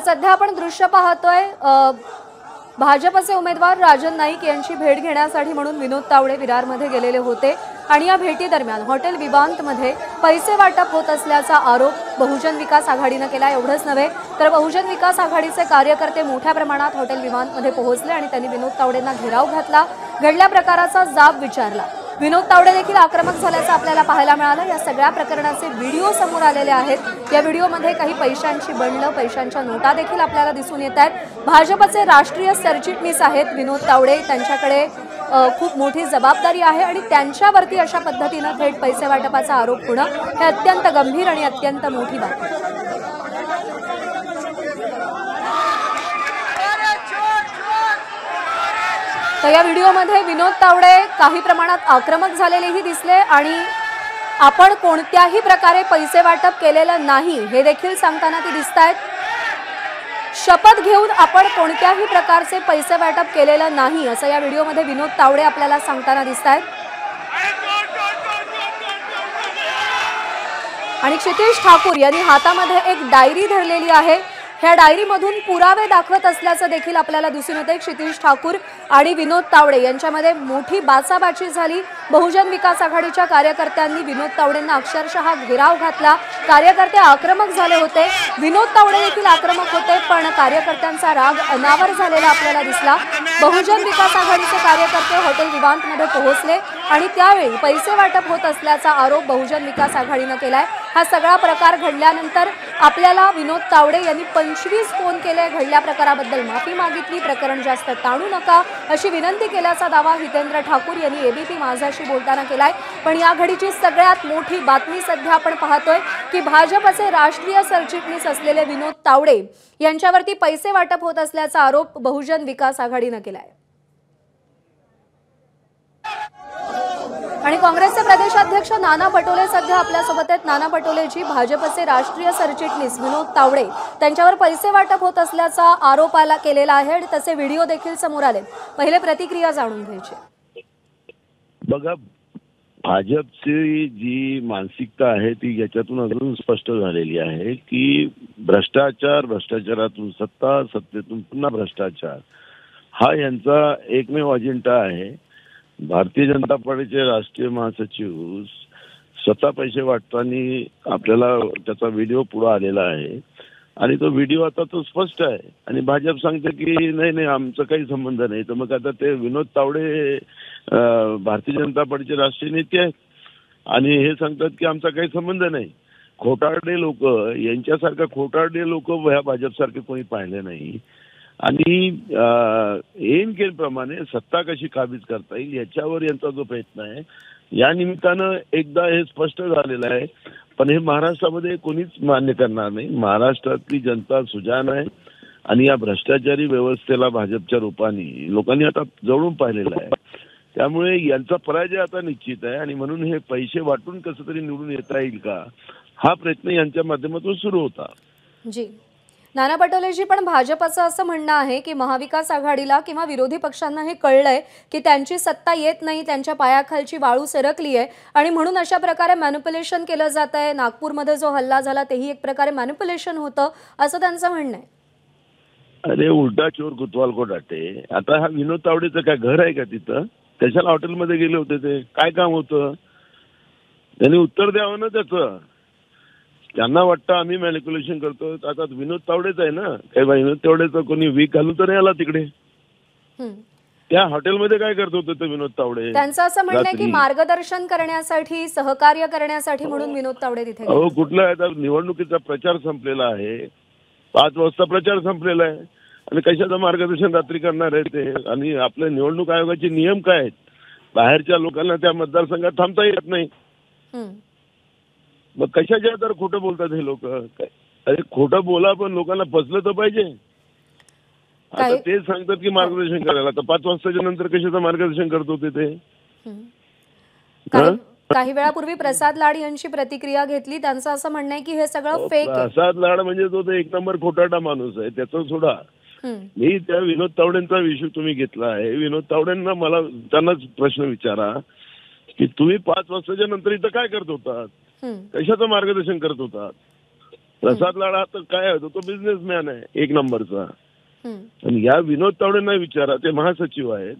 सध्या आपण दृश्य पाहतोय भाजपचे उमेदवार राजन नाईक यांची भेट घेण्यासाठी म्हणून विनोद तावडे विरारमध्ये गेलेले होते आणि या भेटी दरम्यान हॉटेल विवांतमध्ये पैसे वाटप होत असल्याचा आरोप बहुजन विकास आघाडीने केला। एवढंच नव्हे तर बहुजन विकास आघाडीचे कार्यकर्ते मोठ्या प्रमाणात हॉटेल विवांतमध्ये पोहोचले आणि त्यांनी विनोद तावडेंना घेराव घातला, घडल्या प्रकाराचा जाब विचारला। विनोद तावडे देखील आक्रमक झाल्याचं आपल्याला पाहायला मिळालं। या सगळ्या प्रकरणाचे व्हिडिओ समोर आलेले आहेत। या व्हिडिओमध्ये काही पैशांची बंडलं, पैशांच्या नोटा देखील आपल्याला दिसून येत आहेत। भाजपचे राष्ट्रीय सरचिटणीस आहेत विनोद तावडे, त्यांच्याकडे खूप मोठी जबाबदारी आहे आणि त्यांच्यावरती अशा पद्धतीने थेट पैसे वाटपाचा आरोप होणं हे अत्यंत गंभीर आणि अत्यंत मोठी बाब आहे। तर या व्हिडिओमध्ये विनोद तावडे काही प्रमाणात आक्रमक झालेलेही दिसले आणि आपण कोणत्याही प्रकारे पैसे वाटप केलेलं नाही हे देखील सांगताना ते दिसतायत। शपथ घेऊन आपण कोणत्याही प्रकारचे पैसे वाटप केलेलं नाही असं या व्हिडिओमध्ये विनोद तावडे आपल्याला सांगताना दिसतायत। आणि क्षितिज ठाकूर यांनी हातामध्ये एक डायरी धरलेली आहे। ह्या डायरीमधून पुरावे दाखवत असल्याचं देखील आपल्याला दिसून येते। क्षितिज ठाकूर आणि विनोद तावडे यांच्यामध्ये मोठी बाचाबाची झाली। बहुजन विकास आघाडीच्या कार्यकर्त्यांनी विनोद तावडेंना अक्षरशः घेराव घातला, कार्यकर्ते आक्रमक झाले होते, विनोद तावडे देखील आक्रमक होते, पण कार्यकर्त्यांचा राग अनावर झालेला आपल्याला दिसला। बहुजन विकास आघाडीचे कार्यकर्ते हॉटेल विवांतमध्ये पोहोचले आणि त्यावेळी पैसे वाटप होत असल्याचा आरोप बहुजन विकास आघाडीने केलाय। हा सगळा प्रकार घडल्यानंतर आपल्याला विनोद तावडे यांनी 25 फोन केले, घडल्या प्रकाराबद्दल माफी मागितली, प्रकरण जास्त ताणू नका अशी विनंती केल्याचा दावा हितेंद्र ठाकूर यांनी एबीपी माझाशी बोलताना केलाय। पण या घडीची सगळ्यात मोठी बातमी सध्या आपण पाहतोय की भाजपचे राष्ट्रीय सरचिटणीस असलेले विनोद तावडे यांच्यावरती पैसे वाटप होत असल्याचा आरोप बहुजन विकास आघाडीने केलाय। आणि काँग्रेसचे प्रदेशाध्यक्ष नाना पटोले सध्या आपल्या सोबत आहेत। नाना पटोलेजी, भाजपचे राष्ट्रीय सरचिटणीस विनोद तावडे त्यांच्यावर पैसे वाटप होत असल्याचा आरोप केलेला आहे आणि तसे व्हिडिओ देखील समोर आले। पहिले प्रतिक्रिया जाणून घ्यायची। बघा, भाजपची जी मानसिकता आहे ती याच्यातून अजून स्पष्ट झालेली आहे की भ्रष्टाचारातून सत्ता, सत्तेतून पुन्हा भ्रष्टाचार हा यांचा एकमेव अजेंडा आहे। भारतीय जनता पार्टीचे राष्ट्रीय महासचिव स्वतः पैसे वाटताना आपल्याला त्याचा व्हिडिओ पुढे आलेला आहे आणि तो व्हिडिओ आता तो स्पष्ट आहे आणि भाजप सांगते की नाही आमचा काही संबंध नाही। तर मग आता ते विनोद तावडे भारतीय जनता पार्टीचे राष्ट्रीय नेते आहेत आणि हे सांगतात की आमचा काही संबंध नाही। खोटारडे लोक, यांच्यासारखा खोटारडे लोक ह्या भाजपसारखे कोणी पाहिले नाही आणि एन केलप्रमाणे सत्ता कशी काबीज करता येईल याच्यावर यांचा जो प्रयत्न आहे, या निमित्तानं एकदा हे स्पष्ट झालेलं आहे। पण हे महाराष्ट्रामध्ये कोणीच मान्य करणार नाही। महाराष्ट्रातली जनता सुजाण आहे आणि या भ्रष्टाचारी व्यवस्थेला भाजपच्या रूपाने लोकांनी आता जवळून पाहिलेलं आहे। त्यामुळे यांचा पराजय आता निश्चित आहे आणि म्हणून हे पैसे वाटून कसं तरी निवडून येता येईल का हा प्रयत्न यांच्या माध्यमातून सुरू होता। जी नाना पटोलेजी, पण भाजपचं असं म्हणणं आहे की महाविकास आघाडीला किंवा विरोधी पक्षांना हे कळलंय की त्यांची सत्ता येत नाही, त्यांच्या पायाखालची वाळू सरकली आहे आणि म्हणून अशा प्रकारे मॅनिप्युलेशन केलं जात आहे। नागपूरमध्ये जो हल्ला झाला तेही एक प्रकारे मॅनिप्युलेशन होतं असं त्यांचं म्हणणं आहे। अरे उलटा चोर कुतवाल को डाटे। आता हा विनोद तावडेचं काय घर आहे का तिथं? त्याच्याला हॉटेलमध्ये गेले होते, ते काय काम होतं? त्यांनी उत्तर द्यावं ना त्याचं। त्यांना वाटतं आम्ही मॅनिप्युलेशन करतो, आता विनोद तावडेच आहे ना, काही विनोद तावडेचा कोणी वीक घालून तर नाही आला तिकडे। त्या हॉटेलमध्ये काय करत होते ते विनोद तावडे? त्यांचं असं म्हणणं आहे की मार्गदर्शन करण्यासाठी, सहकार्य करण्यासाठी म्हणून विनोद तावडे तिथे गेले। अहो कुठला आहे, निवडणुकीचा प्रचार संपलेला आहे, 5 वाजता प्रचार संपलेला आहे आणि कशाचं मार्गदर्शन रात्री करणार आहे ते? आणि आपल्या निवडणूक आयोगाचे नियम काय आहेत? बाहेरच्या लोकांना त्या मतदारसंघात थांबता येत नाही। मग कशाच्या तर खोटं बोलतात हे लोक? अरे खोटं बोला पण लोकांना पचलं तर पाहिजे। आता ते सांगतात की मार्गदर्शन करायला, तर 5 वाजताच्या नंतर कशाचं मार्गदर्शन करत होते ते? काही वेळापूर्वी प्रसाद लाड यांची प्रतिक्रिया घेतली, त्यांचं असं म्हणणं आहे की हे सगळं फेक आहे। प्रसाद लाड म्हणजे तो एक नंबर खोटारडा माणूस आहे, त्याचं सोडा। मी त्या विनोद तावडेंचा विषय तुम्ही घेतला आहे, विनोद तावडेंना मला त्यांनाच प्रश्न विचारा की तुम्ही 5 वाजताच्या नंतर इथं काय करत होतात, कशाचं मार्गदर्शन करत होतात? प्रसाद लाडा तर काय होतो, तो बिझनेसमॅन आहे एक नंबरचा. हम्म. आणि या विनोद तावडेंना विचारा, ते महासचिव आहेत,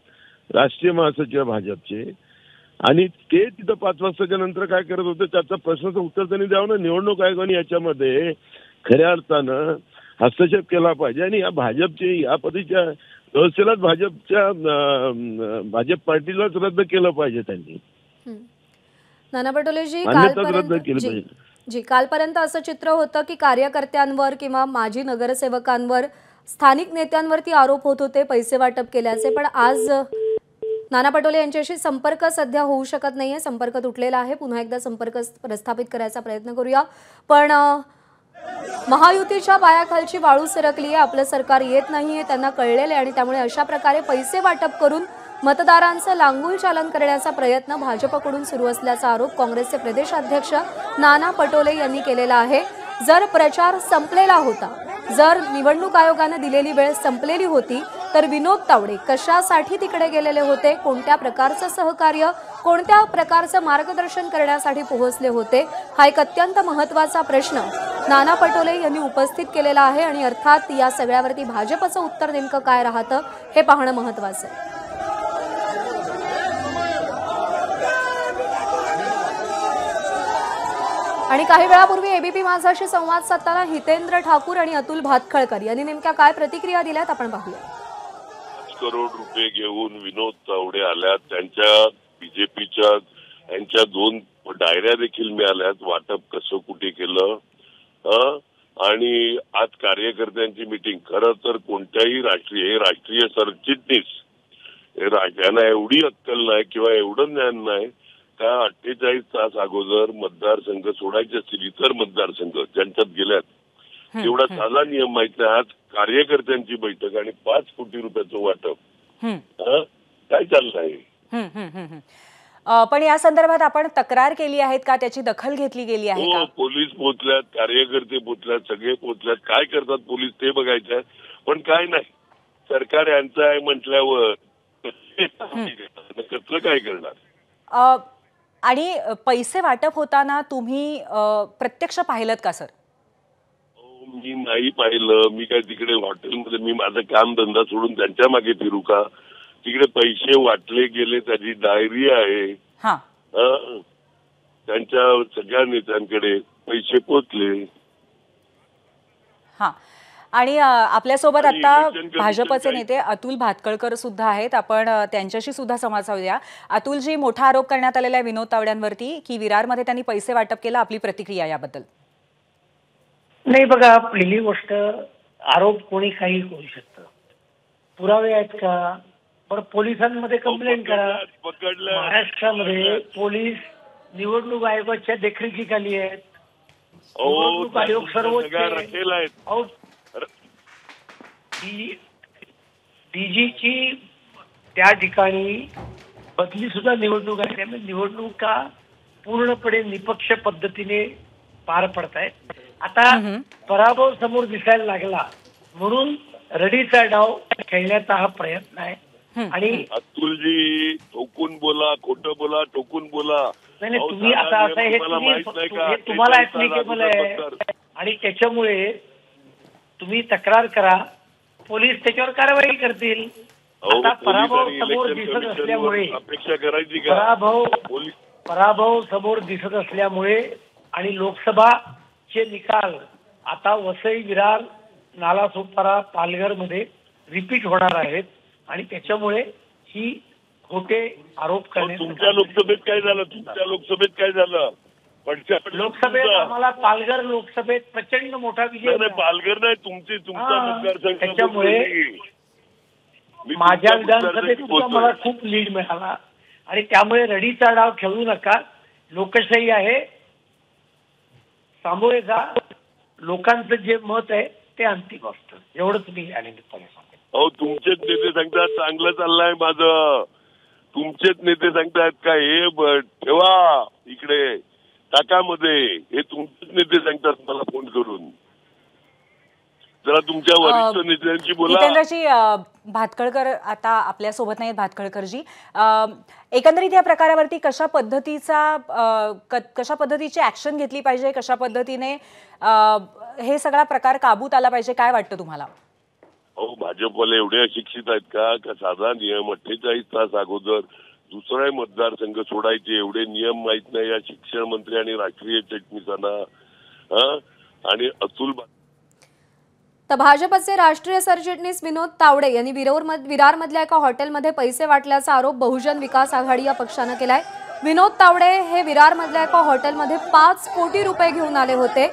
राष्ट्रीय महासचिव भाजपचे, आणि ते तिथं 5 वाजताच्या नंतर काय करत होते त्याचा प्रश्नाचं उत्तर त्यांनी द्यावं ना. निवडणूक आयोगाने याच्यामध्ये खऱ्या अर्थानं हस्तक्षेप केला पाहिजे आणि या भाजपचे या पद्धतीच्या व्यवस्थेलाच भाजप पार्टीलाच रद्द केलं पाहिजे त्यांनी. हम्म. नाना पटोलेजी, मान्यताच रद्द केली जी पाहिजे. जी कालपर्यंत असं चित्र होतं की कार्यकर्त्यांवर किंवा माजी नगरसेवकांवर, स्थानिक नेत्यांवरती आरोप होत होते पैसे वाटप केल्याचे, पण आज नाना पटोले यांच्याशी संपर्क सध्या होऊ शकत नाहीये, संपर्क तुटलेला आहे. पुन्हा एकदा संपर्क प्रस्थापित करायचा प्रयत्न करूया. पण महायुतीच्या पायाखालची वाळू सरकली आहे, आपलं सरकार येत नाहीये, त्यांना कळलेले, आणि त्यामुळे अशा प्रकारे पैसे वाटप करून मतदारांचं लांगुल चालन करण्याचा प्रयत्न भाजपकडून सुरू असल्याचा आरोप काँग्रेसचे प्रदेशाध्यक्ष नाना पटोले यांनी केलेला आहे. जर प्रचार संपलेला होता, जर निवडणूक आयोगाने दिलेली वेळ संपलेली होती, तर विनोद तावडे कशासाठी तिकडे गेलेले होते, कोणत्या प्रकारचं सहकार्य, कोणत्या प्रकारचं मार्गदर्शन करण्यासाठी पोहोचले होते, हा एक अत्यंत महत्त्वाचा प्रश्न नाना पटोले यांनी उपस्थित केलेला आहे. आणि अर्थात या सगळ्यावरती भाजपचं उत्तर नेमकं काय राहतं हे पाहणं महत्त्वाचं आहे. आणि काही वेळापूर्वी एबीपी माझाशी संवाद साधताना हितेंद्र ठाकूर आणि अतुल भातखळकर यांनी नेमक्या काय प्रतिक्रिया दिल्यात आपण पाहूया. 5 करोड रुपये घेऊन विनोद तावडे आल्यात, त्यांच्या बीजेपीच्या यांच्या 2 डायऱ्या देखील मिळाल्यात, वाटप कसं कुठे केलं. आणि आज कार्यकर्त्यांची मीटिंग. खरं तर कोणत्याही राष्ट्रीय सरचिटणीस यांना एवढी अक्कल नाही किंवा एवढं ज्ञान नाही का 48 तास अगोदर मतदारसंघ सोडायचे असतील, इतर मतदारसंघ ज्यांच्यात गेल्यात, एवढा साधा नियम माहित नाही. आज कार्यकर्त्यांची बैठक आणि 5 कोटी रुपयाचं वाटप, काय चाललं आहे. पण या संदर्भात आपण तक्रार केली आहेत का, त्याची दखल घेतली गेली आहे का? पोलीस पोहोचल्यात, कार्यकर्ते पोहोचल्यात, सगळे पोहोचल्यात. काय करतात पोलीस ते बघायचं, पण काय नाही, सरकार यांचं आहे म्हटल्यावर कसलं काय करणार. आणि पैसे वाटप होताना तुम्ही प्रत्यक्ष पाहिलत का सर? मी नाही पाहिलं. मी काय तिकडे हॉटेलमध्ये मी माझं काम धंदा सोडून त्यांच्या मागे फिरू का? तिकडे पैसे वाटले गेले, त्याची डायरी आहे. त्यांच्या सगळ्या नेत्यांकडे पैसे पोचले. आणि आपल्यासोबत आता भाजपचे नेते अतुल भातखळकर सुद्धा आहेत, आपण त्यांच्याशी सुद्धा संवाद साधूया. अतुलजी, मोठा आरोप करण्यात आलेला आहे विनोद तावड्यांवरती की विरारमध्ये त्यांनी पैसे वाटप केलं, आपली प्रतिक्रिया याबद्दल? नाही बघा, पहिली गोष्ट, आरोप कोणी काही करू शकतं, पुरावे आहेत का? बरं, पोलिसांमध्ये कंप्लेंट करा. महाराष्ट्रामध्ये पोलीस निवडणूक आयोगाच्या देखरेखीखाली आहेत. निवडणूक आयोग सर्वोच्च डीजीची त्या ठिकाणी बदली सुद्धा निवडणूक आहे. त्यामुळे निवडणुका पूर्णपणे निपक्ष पद्धतीने पार पडतायत. आता पराभव समोर दिसायला लागला म्हणून रडीचा डाव खेळण्याचा हा प्रयत्न आहे. आणि अतुलजी, ठोकून बोला, खोटं बोला, ठोकून बोला. नाही, तुम्ही आता असं हे तुम्हाला ऍप्लिकेबल आहे आणि त्याच्यामुळे तुम्ही तक्रार करा, पोलीस त्याच्यावर कारवाई करतील. आता पराभव समोर दिसत असल्यामुळे अपेक्षा करायची पराभव समोर दिसत असल्यामुळे आणि लोकसभाचे निकाल आता वसई, विरार, नालासोपारा, पालघरमध्ये रिपीट होणार आहेत आणि त्याच्यामुळे ही खोटे आरोप करण्यात. तुमच्या लोकसभेत काय झालं? लोकसभेत आम्हाला पालघर लोकसभेत प्रचंड मोठा विजय. पालघर नाही, तुमचा मतदारसंघ. त्याच्यामुळे माझ्या विधानसभेत सुद्धा मला खूप लीड मिळाला आणि त्यामुळे रडीचा डाव खेळू नका. लोकशाही आहे, सामोरे जा. लोकांचं जे मत आहे ते अंतिम असतं, एवढं तुम्ही या निमित्ताने सांगा. तुमचेच नेते सांगतात चांगलं चाललंय माझं, तुमचेच नेते सांगतात का हे ठेवा इकडे टाकामध्ये, हे तुमचेच नेते सांगतात मला फोन करून. जरा तुमच्या वरिष्ठ नेत्यांची बोला. हितेंद्रजी, भातखळकर आता आपल्या सोबत नाहीत. भातखळकरजी, एकंदरीत या प्रकारावरती कशा पद्धतीची ऍक्शन घेतली पाहिजे, कशा पद्धतीने हे सगळा प्रकार काबूत आला पाहिजे, काय वाटतं तुम्हाला? अहो, भाजपवाले एवढे अशिक्षित आहेत का साधा नियम 48 तास अगोदर दुसरा मतदारसंघ सोडायचे एवढे नियम माहित नाही या शिक्षण मंत्री आणि राष्ट्रीय चिटणीसांना? आणि अतुल तर भाजपचे राष्ट्रीय सरचिटणीस विनोद तावडे यांनी विरारमधल्या एका हॉटेलमध्ये पैसे वाटल्याचा आरोप बहुजन विकास आघाडी या पक्षानं केलाय. विनोद तावडे हे विरारमधल्या एका हॉटेलमध्ये 5 कोटी रुपये घेऊन आले होते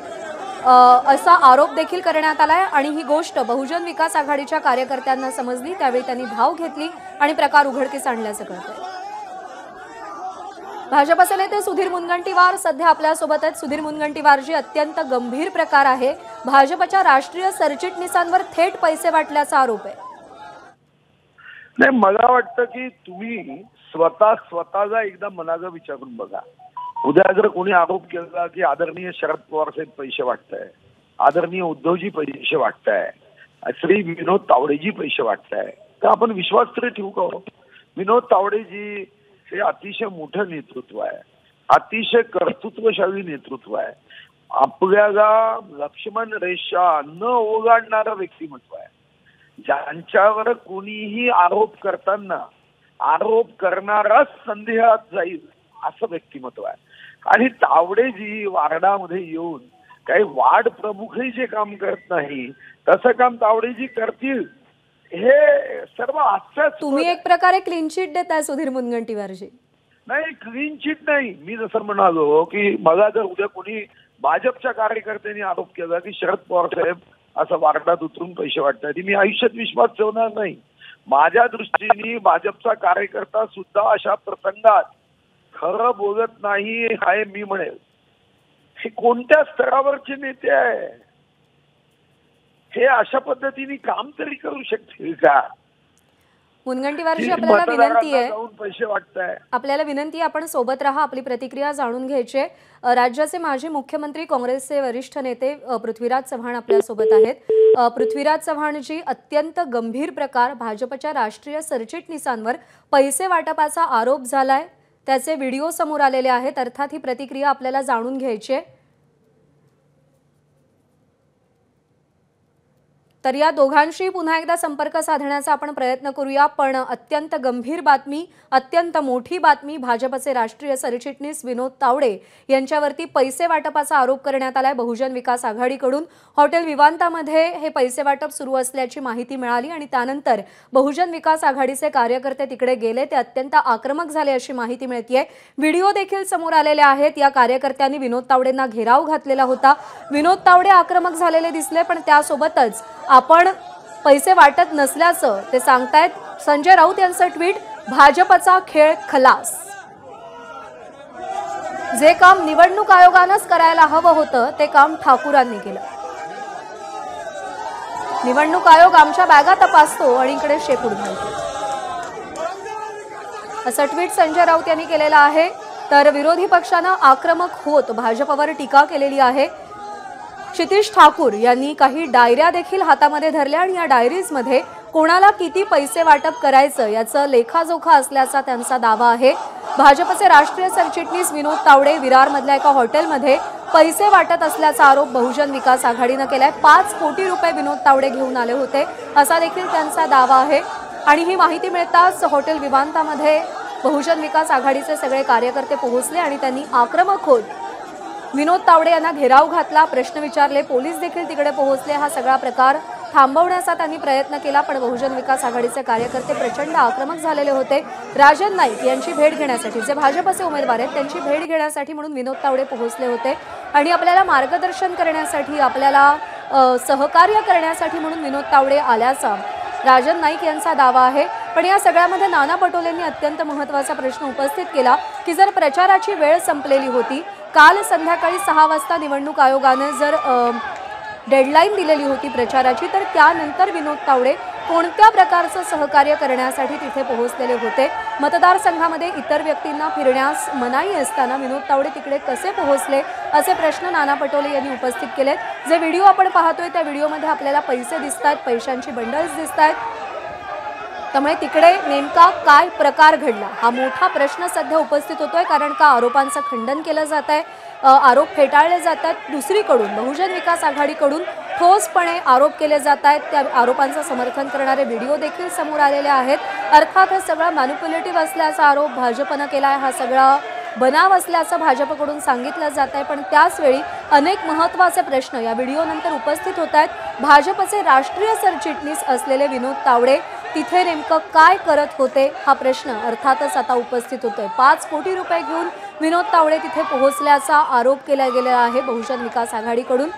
असा आरोप देखील करण्यात आलाय. आणि ही गोष्ट बहुजन विकास आघाडीच्या कार्यकर्त्यांना समजली, त्यावेळी त्यांनी धाव घेतली आणि प्रकार उघडकीस आणल्याचं कळतंय. भाजपचे नेते सुधीर मुनगंटीवार सध्या आपल्यासोबत आहेत. सुधीर मुनगंटीवारजी, अत्यंत गंभीर प्रकार आहे. भाजपच्या राष्ट्रीय सरचिटणीसांवर थेट पैसे वाटल्याचा आरोप आहे. नाही, मला वाटतं की तुम्ही स्वतःचा एकदा मनाचा विचार करून बघा. उद्या जर कोणी आरोप केला की आदरणीय शरद पवार साहेब पैसे वाटताय, आदरणीय उद्धवजी पैसे वाटताय, श्री विनोद तावडेजी पैसे वाटताय, तर आपण विश्वास तरी ठेवू का? विनोद तावडेजी हे अतिशय मोठं नेतृत्व आहे, अतिशय कर्तृत्वशाली नेतृत्व आहे, आपल्याला लक्ष्मण रेषा न ओलांडणारं व्यक्तिमत्व आहे, ज्यांच्यावर कोणीही आरोप करताना आरोप करणाराच संदेहात जाईल असं व्यक्तिमत्व आहे. आणि तावडेजी वार्डामध्ये येऊन काही वार्ड प्रमुखही जे काम करत नाही तसं काम तावडेजी करतील हे सर्व हास्यास्पद. तुम्ही एक प्रकारे क्लीन चिट देताय सुधीर मुनगंटीवारजी. नाही, क्लीन चिट नाही. मी जसं म्हणालो की मला जर उद्या कोणी भाजपच्या कार्यकर्त्यांनी आरोप केला की शरद पवार साहेब असं वार्डात उतरून पैसे वाटतात, मी आयुष्यात विश्वास ठेवणार नाही. माझ्या दृष्टीने भाजपचा कार्यकर्ता सुद्धा अशा प्रसंगात खरं बोलत नाही हे मी म्हणेल. हे कोणत्या स्तरावरचे नेते आहे? हे अशा पद्धतीने काम तरी करू शकतील का? मुनगंटीवारजी, आपल्याला विनंती आहे, पैसे वाटताय, आपल्याला विनंती आहे, आपण सोबत राहा, आपली प्रतिक्रिया जाणून घ्यायची. राज्याचे माजी मुख्यमंत्री काँग्रेसचे वरिष्ठ नेते पृथ्वीराज चव्हाण आपल्यासोबत आहेत. पृथ्वीराज चव्हाणजी, अत्यंत गंभीर प्रकार, भाजपच्या राष्ट्रीय सरचिटणीसांवर पैसे वाटपाचा आरोप झालाय, त्याचे व्हिडिओ समोर आलेले आहेत. अर्थात ही प्रतिक्रिया आपल्याला जाणून घ्यायची. तर या दोघांशी पुन्हा एकदा संपर्क साधण्याचा आपण प्रयत्न करूया. पण अत्यंत गंभीर बातमी, अत्यंत मोठी बातमी. भाजपचे राष्ट्रीय सरचिटणीस विनोद तावडे यांच्यावरती पैसे वाटपाचा आरोप करण्यात आलाय बहुजन विकास आघाडीकडून. हॉटेल विवांतामध्ये हे पैसे वाटप सुरू असल्याची माहिती मिळाली आणि त्यानंतर बहुजन विकास आघाडीचे कार्यकर्ते तिकडे गेले. ते अत्यंत आक्रमक झाले अशी माहिती मिळतेय. व्हिडिओ देखील समोर आलेले आहेत. या कार्यकर्त्यांनी विनोद तावडेंना घेराव घातलेला होता. विनोद तावडे आक्रमक झालेले दिसले, पण त्यासोबतच आपण पैसे वाटत नसल्याचं ते सांगतायत. संजय राऊत यांचं ट्विट, भाजपचा खेळ खलास. जे काम निवडणूक आयोगानंच करायला हवं होतं ते काम ठाकूरांनी केलं. निवडणूक आयोग आमच्या बॅगा तपासतो आणि इकडे शेपूट घालतो, असं ट्विट संजय राऊत यांनी केलेलं आहे. तर विरोधी पक्षानं आक्रमक होत भाजपवर टीका केलेली आहे. क्षितिज ठाकूर यांनी काही डायऱ्या देखील हातामध्ये धरल्या आणि या डायरीजमध्ये कोणाला किती पैसे वाटप करायचं याचं लेखाजोखा असल्याचा त्यांचा दावा आहे. भाजपचे राष्ट्रीय सरचिटणीस विनोद तावडे विरारमधल्या एका हॉटेलमध्ये पैसे वाटत असल्याचा आरोप बहुजन विकास आघाडीनं केलाय. 5 कोटी रुपये विनोद तावडे घेऊन आले होते असा देखील त्यांचा दावा आहे. आणि ही माहिती मिळताच हॉटेल विवांतामध्ये बहुजन विकास आघाडीचे सगळे कार्यकर्ते पोहोचले आणि त्यांनी आक्रमक होत विनोद तावडे यांना घेराव घातला, प्रश्न विचारले. पोलीस देखील तिकडे पोहोचले. हा सगळा प्रकार थांबवण्याचा त्यांनी प्रयत्न केला, पण बहुजन विकास आघाडीचे कार्यकर्ते प्रचंड आक्रमक झालेले होते. राजन नाईक यांची भेट घेण्यासाठी, जे भाजपचे उमेदवार आहेत त्यांची भेट घेण्यासाठी म्हणून विनोद तावडे पोहोचले होते आणि आपल्याला मार्गदर्शन करण्यासाठी, आपल्याला सहकार्य करण्यासाठी म्हणून विनोद तावडे आल्याचा राजन नाईक यांचा दावा आहे. पण या सगळ्यामध्ये नाना पटोलेंनी अत्यंत महत्त्वाचा प्रश्न उपस्थित केला की जर प्रचाराची वेळ संपलेली होती, काल संध्याकाळी 6 वाजता निवडणूक आयोगाने जर डेडलाईन दिलेली होती प्रचाराची, तर त्यानंतर विनोद तावडे कोणत्या प्रकारचं सहकार्य करण्यासाठी तिथे पोहोचलेले होते. मतदारसंघामध्ये इतर व्यक्तींना फिरण्यास मनाई असताना विनोद तावडे तिकडे कसे पोहोचले असे प्रश्न नाना पटोले यांनी उपस्थित केलेत. जे व्हिडिओ आपण पाहतोय त्या व्हिडिओमध्ये आपल्याला पैसे दिसतात, पैशांची बंडल्स दिसत आहेत. त्यामुळे तिकडे नेमका काय प्रकार घडला हा मोठा प्रश्न सध्या उपस्थित होतोय, कारण का आरोपांचं खंडन केलं जात आहे, आरोप फेटाळले जात आहेत. दुसरीकडून बहुजन विकास आघाडीकडून ठोसपणे आरोप केले जात आहेत. त्या आरोपांचं समर्थन करणारे व्हिडिओ देखील समोर आलेले आहेत. अर्थात हे सगळं मॅनिप्युलेटिव्ह असल्याचा आरोप भाजपनं केला आहे, हा सगळा बनाव असल्याचं भाजपकडून सांगितलं जात आहे. पण त्याचवेळी अनेक महत्त्वाचे प्रश्न या व्हिडिओनंतर उपस्थित होत आहेत. भाजपचे राष्ट्रीय सरचिटणीस असलेले विनोद तावडे तिथे नेमकं काय करत होते हा प्रश्न अर्थातच आता उपस्थित होतोय. 5 कोटी रुपये घेऊन विनोद तावडे तिथे पोहोचल्याचा आरोप केला गेला आहे बहुजन विकास आघाडीकडून.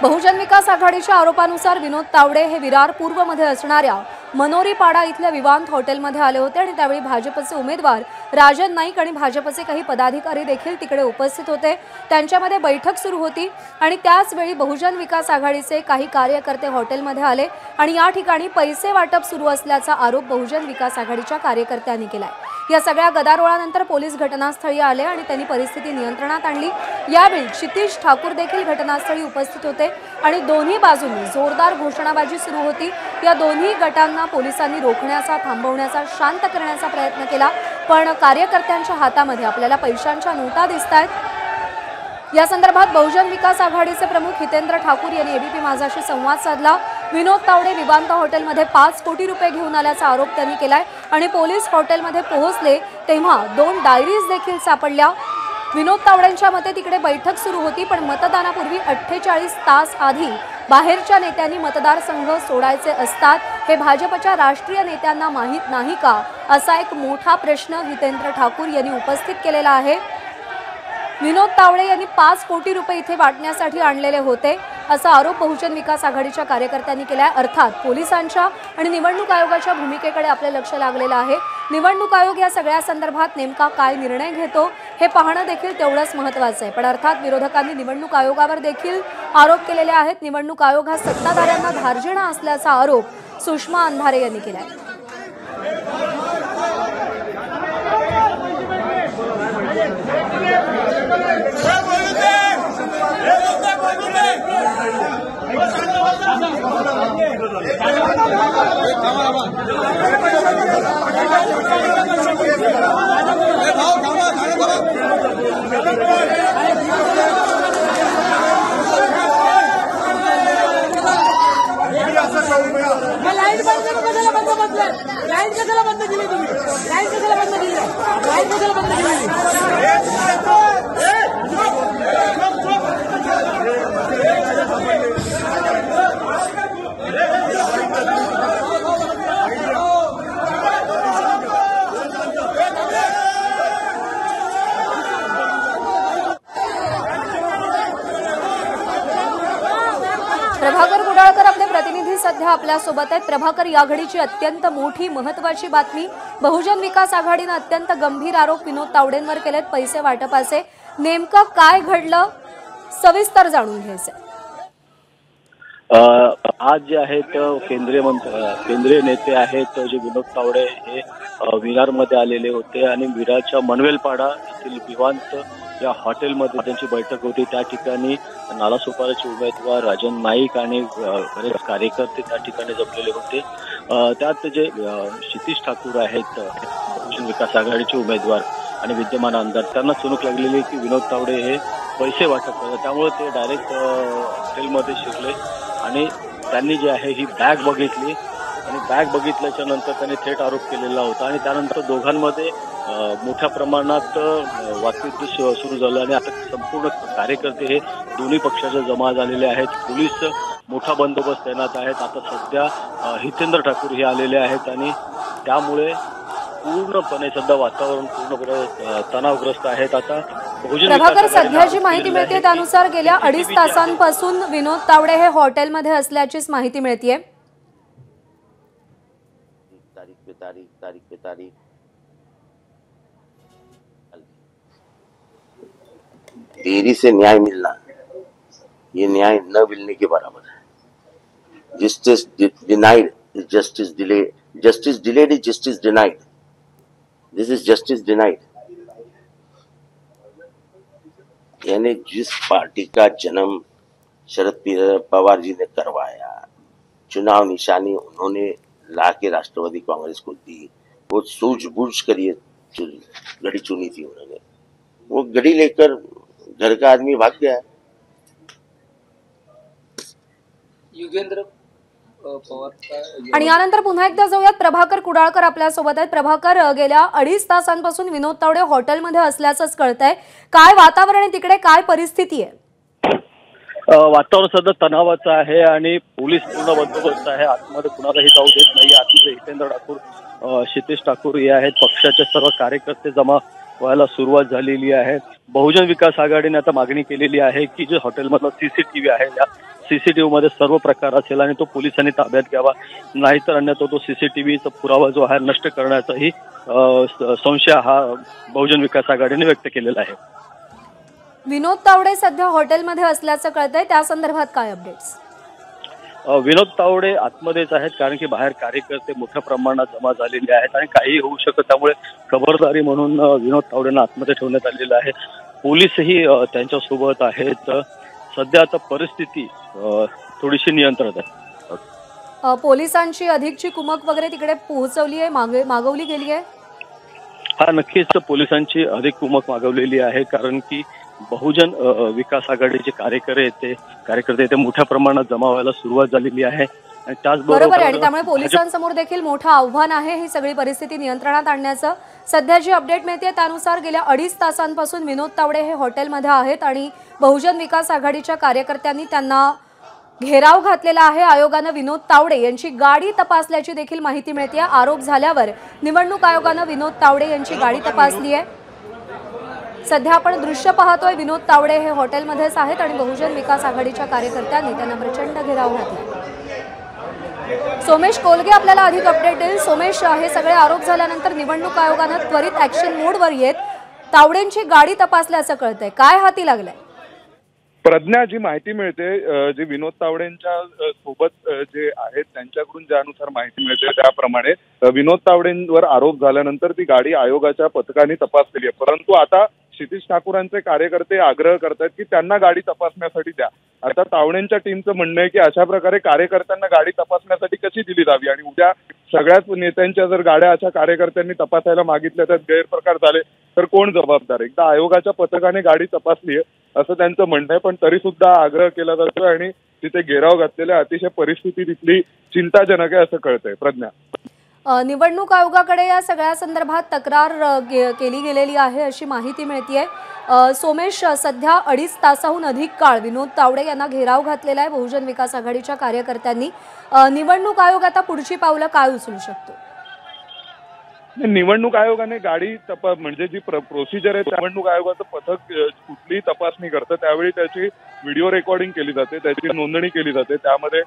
बहुजन विकास आघाडीच्या आरोपानुसार विनोद तावडे हे विरार पूर्वमध्ये असणाऱ्या मनोरीपाडा इथल्या विवांत हॉटेलमध्ये आले होते आणि त्यावेळी भाजपचे उमेदवार राजन नाईक आणि भाजपचे काही पदाधिकारी देखील तिकडे उपस्थित होते. त्यांच्यामध्ये बैठक सुरू होती आणि त्याच वेळी बहुजन विकास आघाडीचे काही कार्यकर्ते हॉटेलमध्ये आले आणि या ठिकाणी पैसे वाटप सुरू असल्याचा आरोप बहुजन विकास आघाडीच्या कार्यकर्त्यांनी केलाय. या सगळ्या गदारोळानंतर पोलीस घटनास्थळी आले आणि त्यांनी परिस्थिती नियंत्रणात आणली. यावेळी क्षितिज ठाकूर देखील घटनास्थळी उपस्थित होते आणि दोन्ही बाजूंनी जोरदार घोषणाबाजी सुरू होती. या दोन्ही गटांना पोलिसांनी रोखण्याचा, थांबवण्याचा, शांत करण्याचा प्रयत्न केला, पण कार्यकर्त्यांच्या हातामध्ये आपल्याला पैशांच्या नोटा दिसतायत. या संदर्भात बहुजन विकास आघाडीचे प्रमुख हितेंद्र ठाकूर यांनी एबीपी माझाशी संवाद साधला. विनोद तावडे विवांत हॉटेलमध्ये 5 कोटी रुपये घेऊन आल्याचा आरोप त्यांनी केलाय आणि पोलीस हॉटेलमध्ये पोहोचले तेव्हा 2 डायरीज देखील सापडल्या. विनोद तावडेंच्या मते तिकडे बैठक सुरू होती, पण मतदानापूर्वी 48 तास आधी बाहेरच्या नेत्यांनी मतदारसंघ सोडायचे असतात. हे भाजपच्या राष्ट्रीय नेत्यांना माहीत नाही का, असा एक मोठा प्रश्न हितेंद्र ठाकूर यांनी उपस्थित केलेला आहे. विनोद तावडे यांनी 5 कोटी रुपये इथे वाटण्यासाठी आणलेले होते असा आरोप बहुजन विकास आघाडीच्या कार्यकर्त्यांनी केलाय. अर्थात पोलिसांच्या आणि निवडणूक आयोगाच्या भूमिकेकडे आपले लक्ष लागलेलं आहे. निवडणूक आयोग या सगळ्या संदर्भात नेमका काय निर्णय घेतो हे पाहणं देखील तेवढंच महत्त्वाचं आहे. पण अर्थात विरोधकांनी निवडणूक आयोगावर देखील आरोप केलेले आहेत. निवडणूक आयोग हा सत्ताधाऱ्यांना धार्जिणा असल्याचा आरोप सुषमा अंधारे यांनी केलाय. लाईट कशाला बंद केली तुम्ही? लाईट कशाला बंद केली? लाईट कशाला बंद केली? प्रभाकर गुडाळकर आपले प्रतिनिधी सध्या आपल्या सोबत आहेत. प्रभाकर, या घडीची अत्यंत मोठी महत्त्वाची बातमी, बहुजन विकास आघाडीने अत्यंत गंभीर आरोप विनोद तावडेंवर केलेत पैसे वाटपाचे. नेमकं काय घडलं सविस्तर जाणून घ्यायचं. आज जे आहेत केंद्रीय नेते आहेत जे विनोद तावडे हे विरारमध्ये आलेले होते आणि विरारच्या मनवेलपाडा येथील विवांत या हॉटेलमध्ये त्यांची बैठक होती. त्या ठिकाणी नालासोपाराचे उमेदवार राजन नाईक आणि बरेच कार्यकर्ते त्या ठिकाणी जमलेले होते. त्यात जे क्षितिज ठाकूर आहेत बहुजन विकास आघाडीचे उमेदवार आणि विद्यमान आमदार, त्यांना चुनूक लागलेली की विनोद तावडे हे पैसे वाटप करतात. त्यामुळे ते डायरेक्ट हॉटेलमध्ये शिरले आणि त्यांनी जे आहे ही बॅग बघितली आणि बॅग बघितल्याच्या नंतर त्यांनी थेट आरोप केलेला होता आणि त्यानंतर दोघांमध्ये मोठ्या प्रमाणात वादयुद्ध सुरू झालं आणि आता संपूर्ण कार्यकर्ते हे दोन्ही पक्षाचे जमा झालेले आहेत. पोलीस मोठा बंदोबस्त तैनात आहेत. आता सध्या हितेंद्र ठाकूर हे आलेले आहेत आणि त्यामुळे पूर्णपणे सध्या वातावरण पूर्णपणे तणावग्रस्त आहेत. आता प्रभाकर, सध्या जी माहिती मिळते त्यानुसार गेल्या 2.5 तासांपासून विनोद तावडे हे हॉटेलमध्ये असल्याचीच माहिती मिळतेय. तारीख पे तारीख देरी से न्याय मिलना ये न्याय न मिलने के बराबर है. Justice denied is justice delayed. Justice delayed is justice denied. This is justice denied. यानी जिस पार्टी का जन्म शरद पवार जी ने करवाया, चुनाव निशानी उन्होंने लाके राष्ट्रवादी कांग्रेस को दी। वो सूझबूझ कर ये गड़ी चुनी थी उन्होंने। वो गड़ी लेकर घर का आदमी भाग गया। युगेंद्र पवार आणि यानंतर पुन्हा एकदा जाऊयात, प्रभाकर कुडाळकर आपल्या सोबत आहेत। प्रभाकर, गेल्या 2.5 तासांपासून विनोद तावडे हॉटेलमध्ये असल्याचंच कळतंय, काय वातावरण आहे तिकडे, काय परिस्थिती आहे? वातावरण सध्या तणावाचं आहे आणि पोलीस पूर्ण बंदोबस्त आहे। आतमध्ये कुणालाही जाऊ देत नाही। आतमध्ये हितेंद्र ठाकूर, क्षितिज ठाकूर हे आहेत, पक्षाचे सर्व कार्यकर्ते जमा व्हायला सुरुवात झालेली आहे। बहुजन विकास आघाडीने आता मागणी केलेली आहे की जे हॉटेलमधला सीसीटीव्ही आहे या सीसीटीव्ही मध्ये सर्व प्रकार असेल आणि तो पोलिसांनी ताब्यात घ्यावा, नाहीतर अन्यथा तो सीसीटीव्हीचा पुरावा जो आहे नष्ट करण्याचाही संशय हा बहुजन विकास आघाडीने व्यक्त केलेला आहे। विनोद तावडे सध्या हॉटेलमध्ये असल्याचं कळतंय, त्या संदर्भात काय अपडेट्स? विनोद तावडे आतमध्येच आहेत, कारण की बाहेर कार्यकर्ते मोठ्या प्रमाणात जमा झालेले आहेत आणि काही होऊ शकतं, त्यामुळे खबरदारी म्हणून विनोद तावडेंना आतमध्ये ठेवण्यात आलेलं आहे। पोलीसही त्यांच्यासोबत आहेत। सध्या आता परिस्थिती थोडीशी नियंत्रणात आहे। पोलिसांची अधिकची कुमक वगैरे तिकडे पोहोचवली आहे, मागवली गेली आहे? हा, नक्कीच पोलिसांची अधिक कुमक मागवलेली आहे, कारण की बहुजन विकास आघाडीचे कार्यकर्ते ते मोठ्या प्रमाणात जमा व्हायला सुरुवात झालेली आहे आणि बरोबर आहे। आणि त्यामुळे पोलिसांसमोर देखील मोठं आव्हान आहे ही सगळी परिस्थिती नियंत्रणात आणण्याचं। सध्या जी अपडेट मिळते त्यानुसार गेल्या 2.5 तासांपासून विनोद तावडे हे हॉटेलमध्ये आहेत आणि बहुजन विकास आघाडीच्या कार्यकर्त्यांनी त्यांना घेराव घातलेला आहे। आयोगानं विनोद तावडे यांची गाडी तपासल्याची देखील माहिती मिळते। आरोप झाल्यावर निवडणूक आयोगानं विनोद तावडे यांची गाडी तपासली आहे। सध्या आपण दृश्य पाहतोय, विनोद तावडे हे हॉटेलमध्येच आहेत आणि बहुजन विकास आघाडीच्या कार्यकर्त्यांनी त्यांना प्रचंड घेराव घातला। सोमेश कोलगे आपल्याला अधिक अपडेट देईल। सोमेश, हे सगळे आरोप झाल्यानंतर निवडणूक आयोगानं त्वरित ऍक्शन मोडवर येत तावडेंची गाडी तपासल्याचं कळतंय, काय हाती लागलंय? प्रज्ञा, जी माहिती मिळते, जे विनोद तावडेंच्या सोबत जे आहेत त्यांच्याकडून ज्यानुसार माहिती मिळते त्याप्रमाणे विनोद तावडेंवर आरोप झाल्यानंतर ती गाडी आयोगाच्या पथकाने तपासलेली आहे। परंतु आता क्षितिज ठाकूरांचे कार्यकर्ते आग्रह करतात की त्यांना गाडी तपासण्यासाठी द्या। आता तावडेंच्या टीमचं म्हणणं आहे की अशा प्रकारे कार्यकर्त्यांना गाडी तपासण्यासाठी कशी दिली जावी आणि उद्या सगळ्याच नेत्यांच्या जर गाड्या अशा कार्यकर्त्यांनी तपासायला मागितल्या तर गैरप्रकार झाले तर कोण जबाबदार? एकदा आयोगाच्या पथकाने गाडी तपासली आहे असं त्यांचं म्हणणं आहे, पण तरी सुद्धा आग्रह केला जातोय आणि तिथे घेराव घातलेल्या अतिशय परिस्थिती तिथली चिंताजनक आहे असं कळतंय। प्रज्ञा, निवडणूक आयोगाकडे या सगळ्या संदर्भात तक्रार केली गेलेली आहे अशी माहिती मिळतेय। सोमेश, सध्या 2.5 तासाहून अधिक काळ विनोद तावडे यांना घेराव घातलेला आहे बहुजन विकास आघाडीच्या कार्यकर्त्यांनी। निवडणूक आयोग आता पुढची पावलं काय उचलू शकतो? निवडणूक आयोगाने गाडी म्हणजे जी प्रोसिजर आहे निवडणूक आयोगाचं पथक कुठलीही तपासणी करतं त्यावेळी त्याची व्हिडिओ रेकॉर्डिंग केली जाते, त्याची नोंदणी केली जाते। त्यामध्ये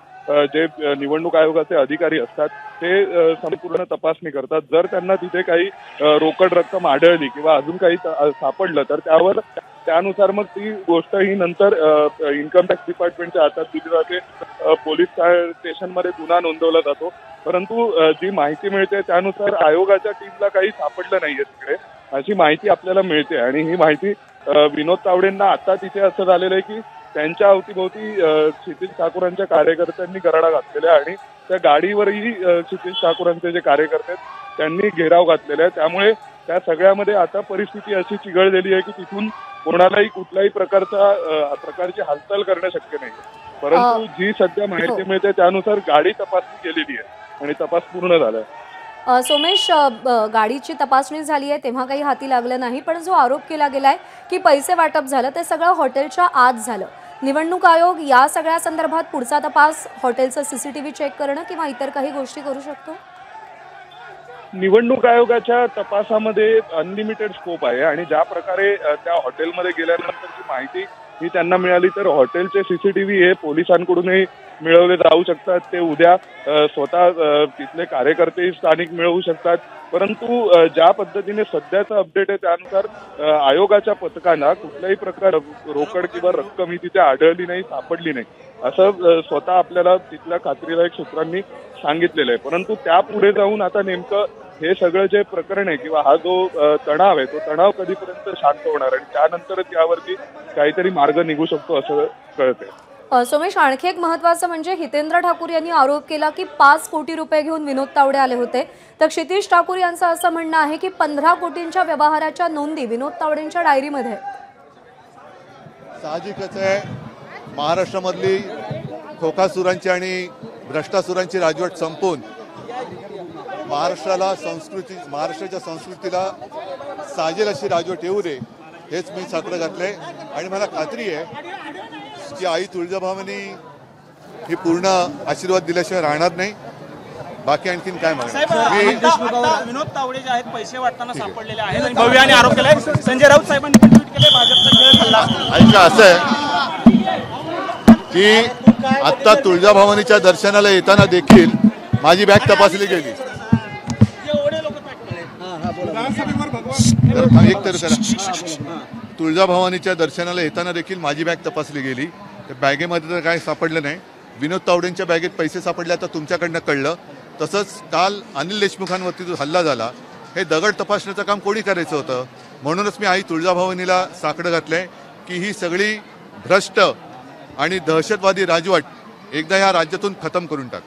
जे निवडणूक आयोगाचे अधिकारी असतात ते संपूर्ण तपासणी करतात। जर त्यांना तिथे काही रोकड रक्कम आढळली किंवा अजून काही सापडलं तर त्यानुसार मग ती गोष्ट ही नंतर इन्कम टॅक्स डिपार्टमेंटच्या हातात दिली जाते। पोलीस स्टेशनमध्ये गुन्हा नोंदवला जातो। परंतु जी माहिती मिळते त्यानुसार आयोगाच्या टीमला काही सापडलं नाहीये तिकडे अशी माहिती आपल्याला मिळते आणि ही माहिती विनोद तावडेंना आता तिथे असं झालेलं आहे की त्यांच्या अवतीभोवती क्षितिज ठाकूरांच्या कार्यकर्त्यांनी गराडा घातलेला आहे आणि त्या गाडीवरही क्षितिज ठाकूरांचे जे कार्यकर्ते आहेत त्यांनी घेराव घातलेला आहे। त्यामुळे त्या सगळ्यामध्ये आता परिस्थिती अशी चिघळलेली आहे की तिथून कोणालाही कुठल्याही प्रकारची हालचाल करणं शक्य नाही। परंतु जी सध्या माहिती मिळते त्यानुसार गाडी तपासणी केलेली आहे आणि तपास पूर्ण झालाय। सोमेश, गाडीची तपासणी झाली आहे तेव्हा काही हाती लागलं नाही, पण जो आरोप केला गेलाय की पैसे वाटप झालं ते सगळं हॉटेलच्या आत झालं। निवडणूक आयोग या सगळ्या संदर्भात पुढचा तपास हॉटेलचं सीसीटीव्ही चेक करणं किंवा इतर काही गोष्टी करू शकतो? निवडणूक आयोगाच्या तपासामध्ये अनलिमिटेड स्कोप आहे आणि ज्या प्रकारे त्या हॉटेलमध्ये गेल्यानंतरची माहिती ही त्यांना मिळाली तर हॉटेलचे सीसीटीव्ही हे पोलिसांकडूनही मिळवले जाऊ शकतात। ते उद्या स्वतः तिथले कार्यकर्ते स्थानिक मिळवू शकतात। परंतु ज्या पद्धतीने सध्याचं अपडेट आहे त्यानुसार आयोगाच्या पथकांना कुठल्याही प्रकार रोकड किंवा रक्कम ही तिथे आढळली नाही, सापडली नाही असं स्वतः आपल्याला तिथल्या खात्रीलायक सूत्रांनी सांगितलेलं आहे। परंतु त्यापुढे जाऊन आता नेमकं हे सगळं जे प्रकरण आहे किंवा हा जो तणाव आहे तो तणाव कधीपर्यंत शांत होणार आणि त्यानंतरच यावरती काहीतरी मार्ग निघू शकतो असं कळतंय। सोमेश, आणखी एक महत्त्वाचं म्हणजे हितेंद्र ठाकूर यांनी आरोप केला की 5 कोटी रुपये घेऊन विनोद तावडे आले होते, तर क्षितिज ठाकूर यांचं असं म्हणणं आहे की 15 कोटींच्या व्यवहाराच्या नोंदी विनोद तावडेंच्या डायरीमध्ये. साहजिकच आहे, महाराष्ट्रामधली खोकासुरांची आणि भ्रष्टासुरांची राजवट संपवून महाराष्ट्राच्या संस्कृतीला साजेल अशी राजवट येऊ दे, हेच मी साकडं घातलंय. आणि मला खात्री आहे की आई तुळजाभवानी ही पूर्ण आशीर्वाद दिल्याशिवाय राहणार नाही. बाकी आणखीन काय म्हणा, विनोद तावडे जे आहेत पैसे वाटताना सापडलेले आहेत आणि भव्याने आरोप केलाय. संजय राऊत साहेबांनी पण ट्विट केले, भाजपचा खेळ खाल्ला. ऐका, असं आहे की आत्ता तुळजाभवानीच्या दर्शनाला येताना देखील माझी बॅग तपासली गेली. तुळजाभवानीच्या दर्शनाला येताना देखील माझी बॅग तपासली गेली. त्या बॅगेमध्ये तर काय सापडलं नाही. विनोद तावडेंच्या बॅगेत पैसे सापडले, आता तुमच्याकडनं कळलं. तसंच काल अनिल देशमुखांवरती जो हल्ला झाला, हे दगड तपासण्याचं काम कोणी करायचं होतं. म्हणूनच मी आई तुळजाभवानीला साकडं घातलंय की ही सगळी भ्रष्ट आणि दहशतवादी राजवट एकदा या राज्यातून खतम करून टाक.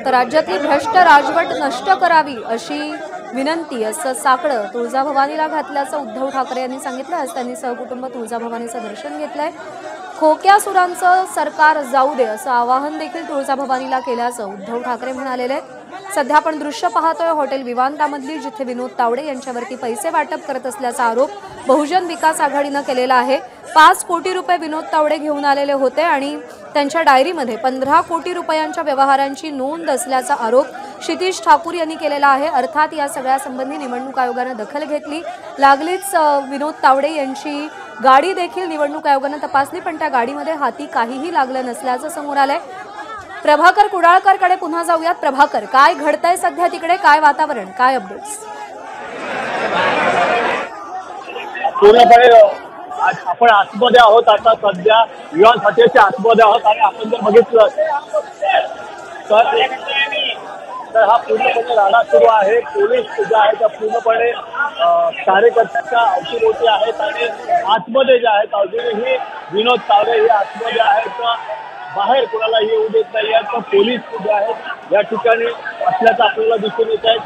तर राज्यातली भ्रष्ट राजवट नष्ट करावी अशी विनंती असं साकडं तुळजाभवानीला घातल्याचं उद्धव ठाकरे यांनी सांगितलं. आज त्यांनी सहकुटुंब तुळजाभवानीचं दर्शन घेतलंय. खोक्यासुरांचं सरकार जाऊ दे असं आवाहन देखील तुळजाभवानीला केल्याचं उद्धव ठाकरे म्हणालेले. सध्या आपण दृश्य पाहतोय हॉटेल विवांतामधली, जिथे विनोद तावडे यांच्यावरती पैसे वाटप करत असल्याचा आरोप बहुजन विकास आघाडीनं केलेला आहे. 5 कोटी रुपये विनोद तावडे घेऊन आलेले होते आणि त्यांच्या डायरीमध्ये 15 कोटी रुपयांच्या व्यवहारांची नोंद असल्याचा आरोप क्षितिज ठाकूर यांनी केलेला आहे. अर्थात या सगळ्या संबंधी निवडणूक आयोगानं दखल घेतली. लागलीच विनोद तावडे यांची गाडी देखील निवडणूक आयोगानं तपासली, पण त्या गाडीमध्ये हाती काहीही लागलं नसल्याचं समोर आलंय. प्रभाकर कुडाळकरकडे पुन्हा जाऊयात. प्रभाकर, काय घडतंय सध्या तिकडे, काय वातावरण, काय अपडेट्स? पूर्णपणे आपण आतमध्ये आहोत. आता सध्या विवान हॉटेलच्या आतमध्ये आहोत आणि आपण जर बघितलं तर हा पूर्णपणे राडा सुरू आहे. पोलीस जे आहे त्या पूर्णपणे कार्यकर्त्यांच्या अवतीभोवती आहेत आणि आतमध्ये जे आहेत अजूनही विनोद तावडे हे आतमध्ये आहेत. बाहेर कोणालाही येऊ देत नाही आहेत. तर पोलीस जे आहेत या ठिकाणी असल्याचं आपल्याला दिसून येत आहेत.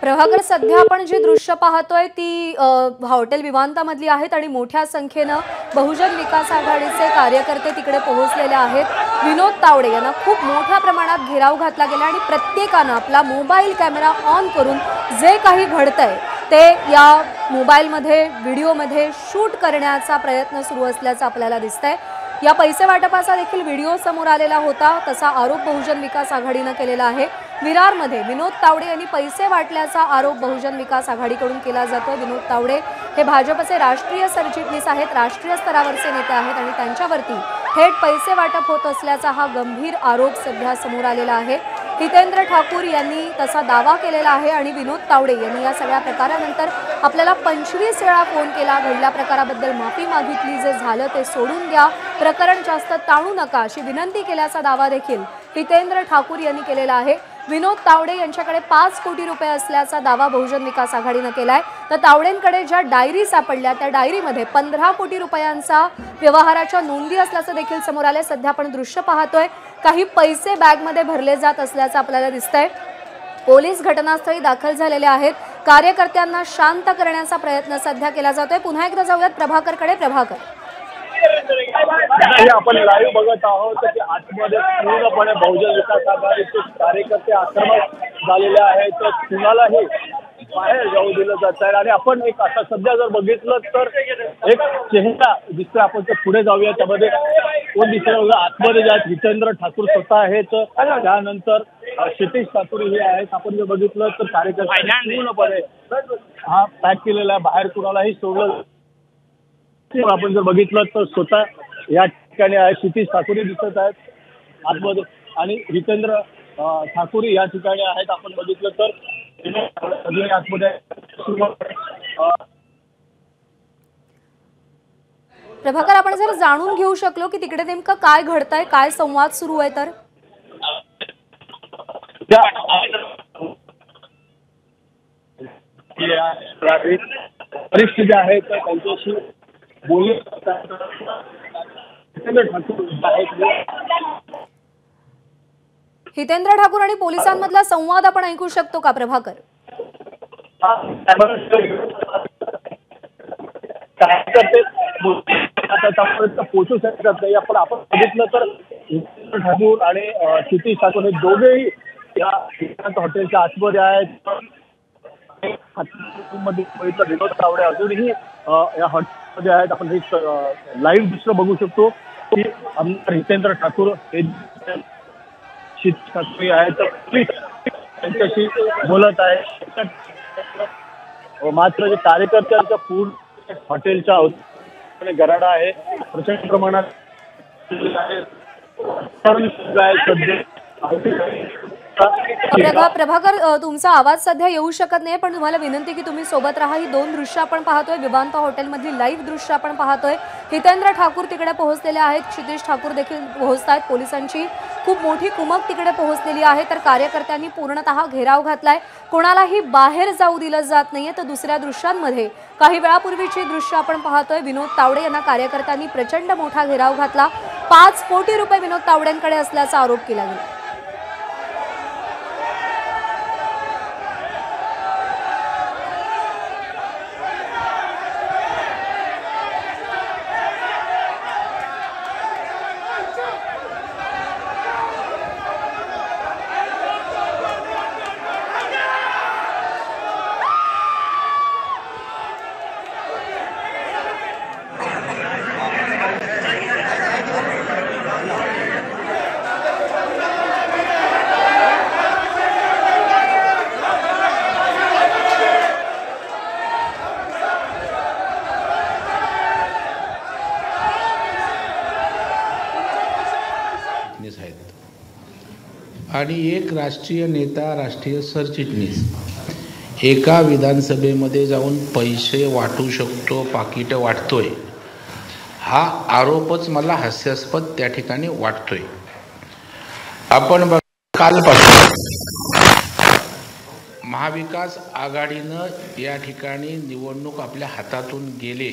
प्रभाकर, सध्या आपण जी दृश्य पाहतोय ती हॉटेल विवांतामधली आहेत आणि मोठ्या संख्येनं बहुजन विकास आघाडीचे कार्यकर्ते तिकडे पोहोचलेले आहेत. विनोद तावडे यांना खूप मोठ्या प्रमाणात घेराव घातला गेला आणि प्रत्येकानं आपला मोबाईल कॅमेरा ऑन करून जे काही घडतंय ते या मोबाईलमध्ये व्हिडिओमध्ये शूट करण्याचा प्रयत्न सुरू असल्याचं आपल्याला दिसतंय. या पैसे वाटपाचा देखील व्हिडिओ समोर आलेला होता, तसा आरोप बहुजन विकास आघाडीनं केलेला आहे. विरारमध्ये विनोद तावडे यांनी पैसे वाटल्याचा आरोप बहुजन विकास आघाडीकडून केला जातो. विनोद तावडे हे भाजपचे राष्ट्रीय सरचिटणीस आहेत, राष्ट्रीय स्तरावरचे नेते आहेत आणि त्यांच्यावरती थेट पैसे वाटप होत असल्याचा हा गंभीर आरोप सध्या समोर आलेला आहे. हितेंद्र ठाकूर यांनी तसा दावा केलेला आहे आणि विनोद तावडे यांनी या सगळ्या प्रकारानंतर आपल्याला 25 वेळा फोन केला, घडल्या प्रकाराबद्दल माफी मागितली, जे झालं ते सोडून द्या, प्रकरण जास्त ताणू नका अशी विनंती केल्याचा दावा देखील हितेंद्र ठाकूर यांनी केलेला आहे. विनोद तावडे यांच्याकडे 5 कोटी रुपये असल्याचा दावा बहुजन विकास आघाडीनं केलाय. तर तावडेंकडे ज्या डायरी सापडल्या त्या डायरीमध्ये 15 कोटी रुपयांचा व्यवहाराच्या नोंदी असल्याचं देखील समोर आलंय. सध्या आपण दृश्य पाहतोय, काही पैसे बॅगमध्ये भरले जात असल्याचं आपल्याला दिसतंय. पोलीस घटनास्थळी दाखल झालेले आहेत. कार्यकर्त्यांना शांत करण्याचा प्रयत्न सध्या केला जातोय. पुन्हा एकदा जाऊयात प्रभाकरकडे. प्रभाकर, आपण लाईव्ह बघत आहोत की आतमध्ये पूर्णपणे बहुजन विकास आघाडीचे कार्यकर्ते आक्रमक झालेले आहेत. कुणालाही बाहेर जाऊ दिलं जात आहे आणि आपण एक आता सध्या जर बघितलं तर एक चेहरा दिसतोय. आपण ते पुढे जाऊया. त्यामध्ये कोण दिसतोय? आतमध्ये जे आहेत हितेंद्र ठाकूर स्वतः आहेत, त्यानंतर क्षितिज ठाकूर हे आहेत. आपण जर बघितलं तर कार्यकर्ते पूर्णपणे हा पॅक केलेला आहे, बाहेर कुणालाही सोडलं. आपण जर बघितलं तर स्वतः या ठिकाणी आहे क्षितिज ठाकूर दिसत आहेत आतमध्ये आणि हितेंद्र ठाकूर या ठिकाणी आहेत. आपण बघितलं तर आतमध्ये. प्रभाकर, आपण जर जाणून घेऊ शकलो की तिकडे नेमकं काय घडतंय, काय संवाद सुरू आहे तर वरिष्ठ जे आहेत त्यांच्याशी बोलू हितेंद्र ठाकूर आणि पोलिसांमधला संवाद आपण ऐकू शकतो का प्रभाकर? त्यापर्यंत पोहोचू शकत नाही. आपण बघितलं तर ठाकूर आणि क्षितिज ठाकूर हे दोघेही या हॉटेलच्या आतमध्ये आहेत. विनोद तावडे अजूनही या हॉटेलमध्ये आहेत. आपण हे लाईव्ह दृश्य बघू शकतो की आमदार हितेंद्र ठाकूर हे क्षितिज ठाकूर आहेत त्यांच्याशी बोलत आहेत. मात्र जे कार्यकर्त्यांच्या पूर्ण हॉटेलच्या गराडा आहे प्रचंड प्रमाणात प्रभाकर तुमचा आवाज सध्या येऊ शकत नाही, पण तुम्हाला विनंती की तुम्ही सोबत राहा. ही दोन दृश्य आपण पाहतोय, विवांता हॉटेलमधली लाईव्ह दृश्य आपण पाहतोय. हितेंद्र ठाकूर तिकडे पोहोचलेले आहेत, क्षितिज ठाकूर देखील पोहोचत आहेत. पोलिसांची खूप मोठी कुमक तिकडे पोहोचलेली आहे, तर कार्यकर्त्यांनी पूर्णतः घेराव घातलाय. कोणालाही बाहेर जाऊ दिलं जात नाहीये. तर दुसऱ्या दृश्यांमध्ये काही वेळापूर्वीची दृश्य आपण पाहतोय. विनोद तावडे यांना कार्यकर्त्यांनी प्रचंड मोठा घेराव घातला. 5 कोटी रुपये विनोद तावडेंकडे असल्याचा आरोप केला गेला. आणि एक राष्ट्रीय नेता, राष्ट्रीय सरचिटणीस एका विधानसभेमध्ये जाऊन पैसे वाटू शकतो, पाकिट वाटतोय, हा आरोपच मला हास्यास्पद त्या ठिकाणी वाटतोय. आपण कालपासून महाविकास आघाडीनं या ठिकाणी निवडणूक आपल्या हातातून गेले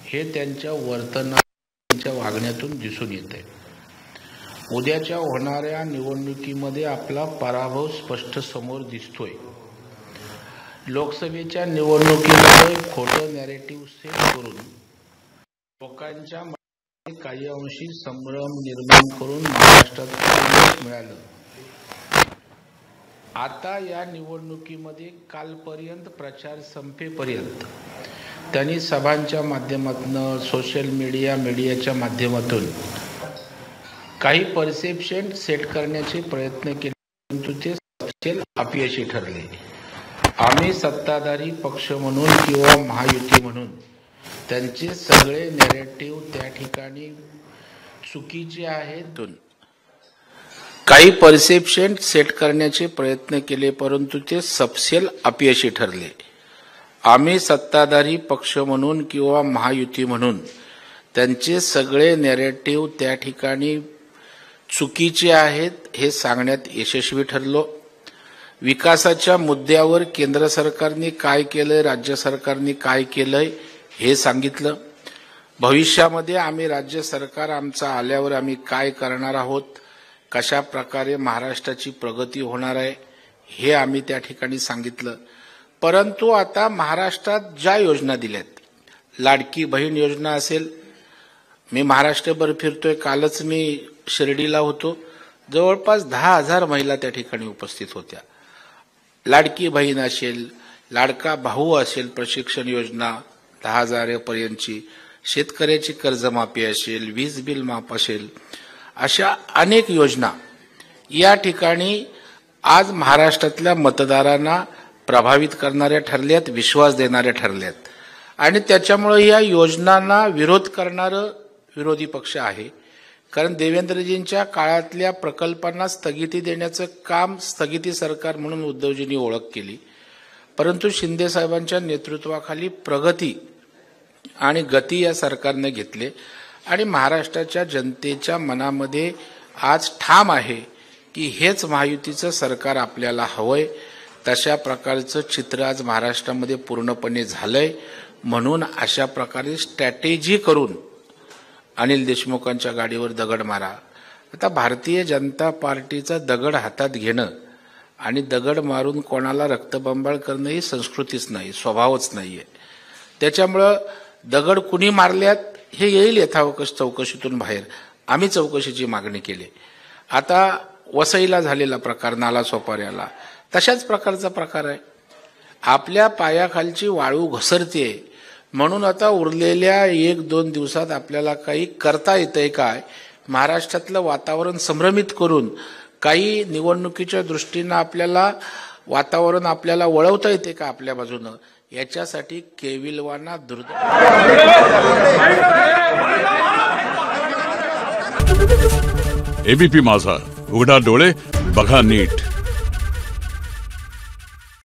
हे त्यांच्या वर्तनात, त्यांच्या वागण्यातून दिसून येते. उद्याच्या होणाऱ्या निवडणुकीमध्ये आपला पराभव स्पष्ट समोर दिसतोय. लोकसभेच्या निवडणुकीमध्ये खोटं नॅरेटिव्ह सेट करून लोकांच्या मनात काही अंशी संभ्रम निर्माण करून महाराष्ट्रात मिळालं. आता या निवडणुकीमध्ये कालपर्यंत प्रचार संपेपर्यंत त्यांनी सभांच्या माध्यमातून, सोशल मीडियाच्या माध्यमातून काही परसेप्शन सेट करण्याचे प्रयत्न केले, परंतु ते सपशेल अपयशी ठरले. आम्ही सत्ताधारी पक्ष म्हणून किंवा महायुती म्हणून त्यांचे सगळे नॅरेटिव्ह त्या ठिकाणी चुकीचे आहेत. काही परसेप्शन सेट करण्याचे प्रयत्न केले, परंतु ते सपशेल अपयशी ठरले. आम्ही सत्ताधारी पक्ष म्हणून किंवा महायुती म्हणून त्यांचे सगळे नॅरेटिव्ह त्या ठिकाणी चुकीचे आहेत हे सांगण्यात यशस्वी ठरलो. विकासाच्या मुद्द्यावर केंद्र सरकारने काय केलंय, राज्य सरकारने काय केलंय हे सांगितलं. भविष्यामध्ये आम्ही राज्य सरकार आमचा आल्यावर आम्ही काय करणार आहोत, कशा प्रकारे महाराष्ट्राची प्रगती होणार आहे हे आम्ही त्या ठिकाणी सांगितलं. परंतु आता महाराष्ट्रात ज्या योजना दिल्यात, लाडकी बहीण योजना असेल, मी महाराष्ट्रभर फिरतोय, कालच मी शिर्डीला होतो, जवळपास 10,000 महिला त्या ठिकाणी उपस्थित होत्या. लाडकी बहीण असेल, लाडका भाऊ असेल, प्रशिक्षण योजना 10,000 पर्यंतची, शेतकऱ्याची कर्जमाफी असेल, वीज बिल माफ असेल, अशा अनेक योजना या ठिकाणी आज महाराष्ट्रातल्या मतदारांना प्रभावित करणाऱ्या ठरल्यात, विश्वास देणाऱ्या ठरल्यात. आणि त्याच्यामुळे या योजनांना विरोध करणारं विरोधी पक्ष आहे. कारण देवेंद्रजींच्या काळातल्या प्रकल्पांना स्थगिती देण्याचं काम स्थगिती सरकार म्हणून उद्धवजींनी ओळख केली. परंतु शिंदे साहेबांच्या नेतृत्वाखाली प्रगती आणि गती या सरकारने घेतले आणि महाराष्ट्राच्या जनतेच्या मनामध्ये आज ठाम आहे की हेच महायुतीचं सरकार आपल्याला हवंय. तशा प्रकारचं चित्र आज महाराष्ट्रामध्ये पूर्णपणे झालंय. म्हणून अशा प्रकारे स्ट्रॅटेजी करून अनिल देशमुखांच्या गाडीवर दगड मारा. आता भारतीय जनता पार्टीचा दगड हातात घेणं आणि दगड मारून कोणाला रक्तबंबाळ करणं ही संस्कृतीच नाही, स्वभावच नाहीये. त्याच्यामुळं दगड कुणी मारल्यात हे येईल यथावकाश चौकशीतून बाहेर. आम्ही चौकशीची मागणी केली. आता वसईला झालेला प्रकार, नालासोपाऱ्याला तशाच प्रकारचा प्रकार आहे. आपल्या पायाखालची वाळू घसरते म्हणून आता उरलेल्या 1-2 दिवसात आपल्याला काही करता येतंय काय, महाराष्ट्रातलं वातावरण संभ्रमित करून काही निवडणुकीच्या दृष्टीनं आपल्याला वातावरण आपल्याला वळवता येते का आपल्या बाजूनं, याच्यासाठी केविलवाना एबीपी माझा, उघडा डोळे बघा नीट.